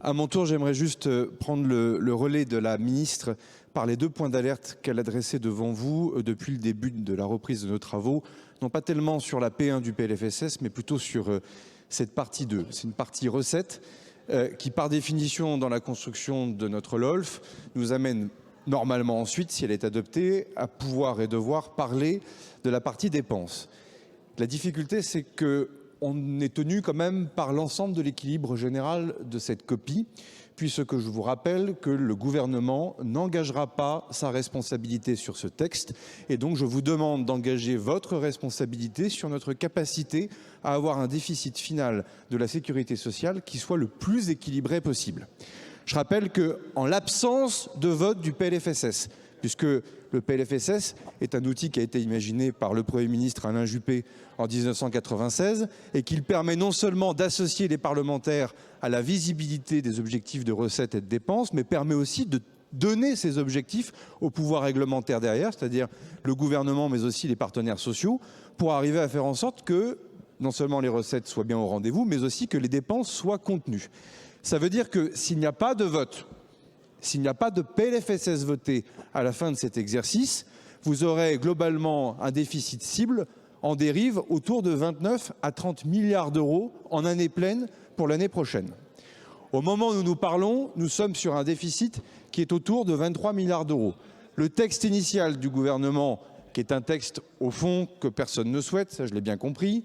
À mon tour, j'aimerais juste prendre le relais de la ministre par les 2 points d'alerte qu'elle a dressés devant vous depuis le début de la reprise de nos travaux, non pas tellement sur la P1 du PLFSS, mais plutôt sur cette partie 2. C'est une partie recette qui, par définition, dans la construction de notre LOLF, nous amène normalement ensuite, si elle est adoptée, à pouvoir et devoir parler de la partie dépenses. La difficulté, c'est que on est tenu quand même par l'ensemble de l'équilibre général de cette copie, puisque je vous rappelle que le gouvernement n'engagera pas sa responsabilité sur ce texte. Et donc je vous demande d'engager votre responsabilité sur notre capacité à avoir un déficit final de la sécurité sociale qui soit le plus équilibré possible. Je rappelle qu'en l'absence de vote du PLFSS, puisque le PLFSS est un outil qui a été imaginé par le Premier ministre Alain Juppé en 1996 et qu'il permet non seulement d'associer les parlementaires à la visibilité des objectifs de recettes et de dépenses, mais permet aussi de donner ces objectifs au pouvoir réglementaire derrière, c'est-à-dire le gouvernement mais aussi les partenaires sociaux, pour arriver à faire en sorte que non seulement les recettes soient bien au rendez-vous, mais aussi que les dépenses soient contenues. Ça veut dire que s'il n'y a pas de vote, s'il n'y a pas de PLFSS voté à la fin de cet exercice, vous aurez globalement un déficit cible en dérive autour de 29 à 30 milliards d'euros en année pleine pour l'année prochaine. Au moment où nous parlons, nous sommes sur un déficit qui est autour de 23 milliards d'euros. Le texte initial du gouvernement, qui est un texte au fond que personne ne souhaite, ça je l'ai bien compris,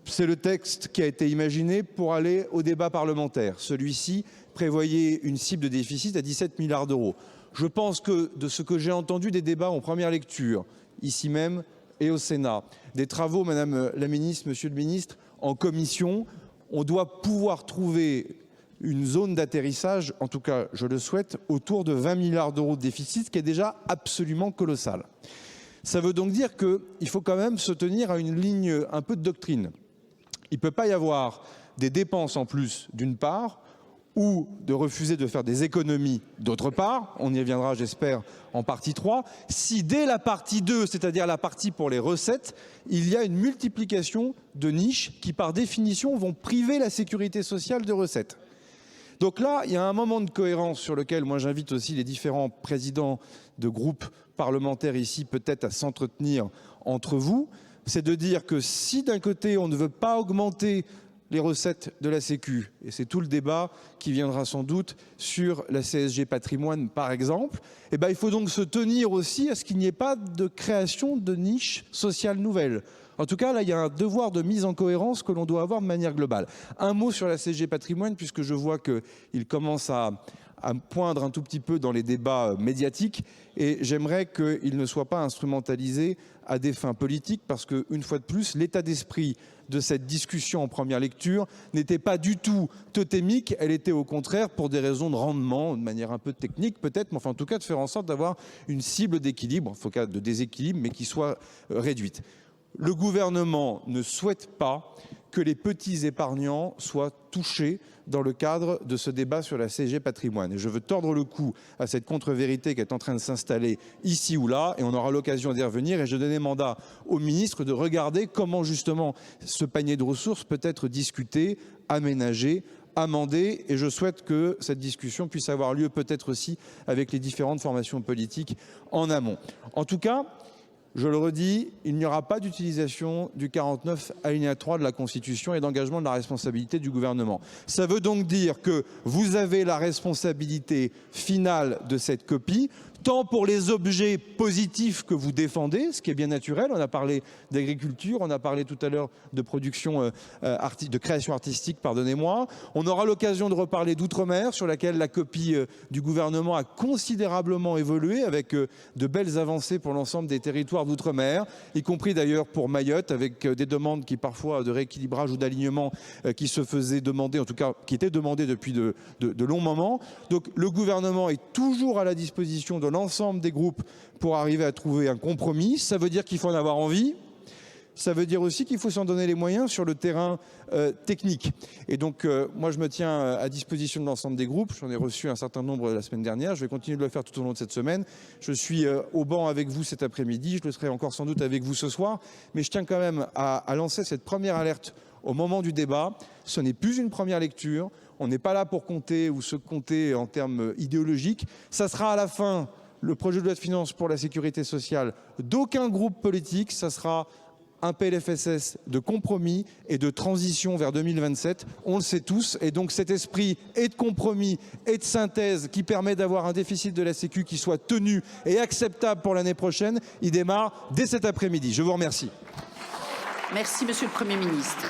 c'est le texte qui a été imaginé pour aller au débat parlementaire. Celui-ci prévoyait une cible de déficit à 17 milliards d'euros. Je pense que de ce que j'ai entendu des débats en première lecture, ici même et au Sénat, des travaux, Madame la Ministre, Monsieur le Ministre, en commission, on doit pouvoir trouver une zone d'atterrissage, en tout cas je le souhaite, autour de 20 milliards d'euros de déficit, ce qui est déjà absolument colossal. Ça veut donc dire qu'il faut quand même se tenir à une ligne un peu de doctrine. Il ne peut pas y avoir des dépenses en plus d'une part ou de refuser de faire des économies d'autre part, on y reviendra j'espère en partie 3, si dès la partie 2, c'est-à-dire la partie pour les recettes, il y a une multiplication de niches qui par définition vont priver la sécurité sociale de recettes. Donc là, il y a un moment de cohérence sur lequel moi j'invite aussi les différents présidents de groupes parlementaires ici peut-être à s'entretenir entre vous, c'est de dire que si d'un côté on ne veut pas augmenter les recettes de la Sécu, et c'est tout le débat qui viendra sans doute sur la CSG patrimoine par exemple, eh ben, il faut donc se tenir aussi à ce qu'il n'y ait pas de création de niches sociales nouvelles. En tout cas, là, il y a un devoir de mise en cohérence que l'on doit avoir de manière globale. Un mot sur la CSG patrimoine, puisque je vois qu'il commence à poindre un tout petit peu dans les débats médiatiques, et j'aimerais qu'il ne soit pas instrumentalisé à des fins politiques, parce qu'une fois de plus, l'état d'esprit de cette discussion en première lecture n'était pas du tout totémique, elle était au contraire pour des raisons de rendement, de manière un peu technique peut-être, mais enfin en tout cas de faire en sorte d'avoir une cible d'équilibre, en tout cas de déséquilibre, mais qui soit réduite. Le gouvernement ne souhaite pas que les petits épargnants soient touchés dans le cadre de ce débat sur la CSG patrimoine. Et je veux tordre le cou à cette contre-vérité qui est en train de s'installer ici ou là, et on aura l'occasion d'y revenir. Et je donnais mandat au ministre de regarder comment justement ce panier de ressources peut être discuté, aménagé, amendé, et je souhaite que cette discussion puisse avoir lieu peut-être aussi avec les différentes formations politiques en amont. En tout cas, je le redis, il n'y aura pas d'utilisation du 49 alinéa 3 de la Constitution et d'engagement de la responsabilité du gouvernement. Ça veut donc dire que vous avez la responsabilité finale de cette copie, tant pour les objets positifs que vous défendez, ce qui est bien naturel. On a parlé d'agriculture, on a parlé tout à l'heure de production, de création artistique, pardonnez-moi. On aura l'occasion de reparler d'outre-mer, sur laquelle la copie du gouvernement a considérablement évolué, avec de belles avancées pour l'ensemble des territoires d'outre-mer, y compris d'ailleurs pour Mayotte, avec des demandes qui parfois de rééquilibrage ou d'alignement qui se faisaient demander, en tout cas qui étaient demandées depuis de longs moments. Donc le gouvernement est toujours à la disposition de l'ensemble des groupes pour arriver à trouver un compromis. Ça veut dire qu'il faut en avoir envie. Ça veut dire aussi qu'il faut s'en donner les moyens sur le terrain technique. Et donc, moi, je me tiens à disposition de l'ensemble des groupes. J'en ai reçu un certain nombre la semaine dernière. Je vais continuer de le faire tout au long de cette semaine. Je suis au banc avec vous cet après-midi. Je le serai encore sans doute avec vous ce soir. Mais je tiens quand même à lancer cette première alerte au moment du débat. Ce n'est plus une première lecture. On n'est pas là pour compter ou se compter en termes idéologiques. Ça sera à la fin le projet de loi de finances pour la sécurité sociale d'aucun groupe politique. Ça sera un PLFSS de compromis et de transition vers 2027. On le sait tous. Et donc cet esprit et de compromis et de synthèse qui permet d'avoir un déficit de la Sécu qui soit tenu et acceptable pour l'année prochaine, il démarre dès cet après-midi. Je vous remercie. Merci, Monsieur le Premier ministre.